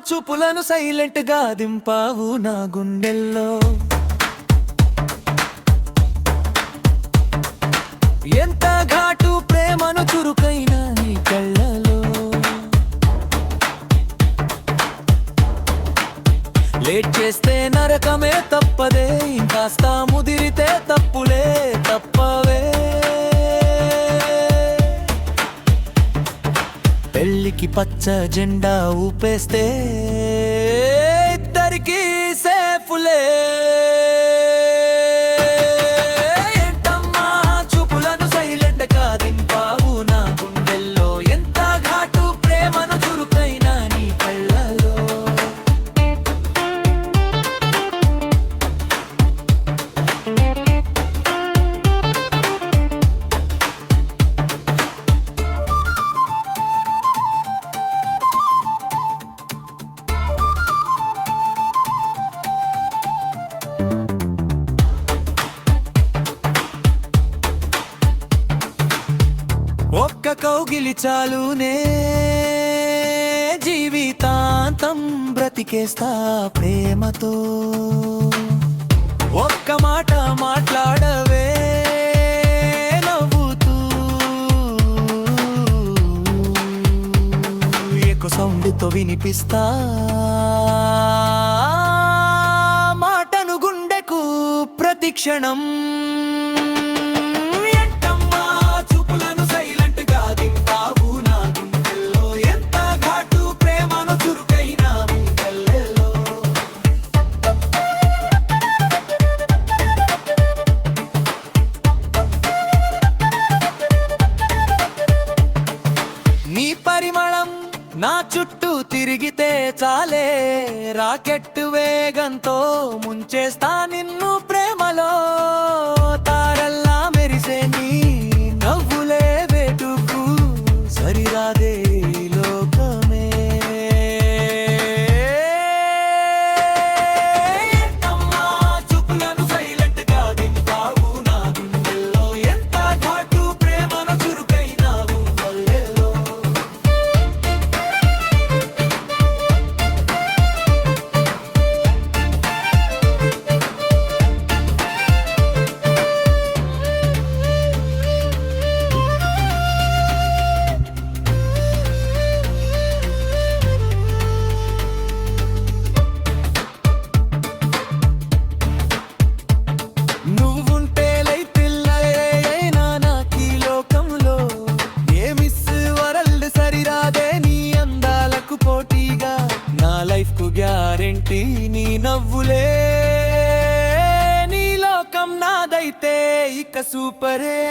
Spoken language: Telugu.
చూపులను సైలెంట్ గా దింపావు నా గుండెల్లో. ఎంత ఘాటు ప్రేమను చురుకైన నీ కళ్ళలో. లేట్ చేస్తే నరకమే తప్పదే, ఇంకాస్త ముదిరితే తప్పులే తప్పవే. పెళ్ళికి పచ్చ జెండా ఊపేస్తే ఇద్దరికి సేఫులే. ఏంటమ్మా చూపులను సైలెంట్ గా దింపావు నా గుండెల్లో. ఎంత ఘాటు ప్రేమను చురుకైన నీ కళ్ళలో. ఒక్క కౌగిలి చాలునే, జీవితాంతం బ్రతికేస్తా ప్రేమతో. ఒక్క మాట మాట్లాడవే నవ్వుతూ, ఎకో సౌండ్తో వినిపిస్తా మాటను గుండెకు ప్రతిక్షణం. నీ పరిమళం నా చుట్టూ తిరిగితే చాలే, రాకెట్ వేగంతో ముంచేస్తా నిన్ను ప్రేమలో. తారల్లా మెరిసే నీ నవ్వులే వేటుకు సరిరాదే ఈ లోకమే. ఏంటమ్మా చూపులను సైలెంట్ గా దింపావు నా గుండెల్లో. ఎంత ఘాటు ప్రేమను చురుకైనావు వల్లెలో. నువ్వుంటే లైఫిల్లైనా నాకీ లోకంలో. ఏ మిస్ వరల్డ్ సరిరాదే నీ అందాలకు పోటీగా. నా లైఫ్ కు గ్యారెంటీ నీ నవ్వులే. నీ లోకం నాదైతే ఇక సూపరే.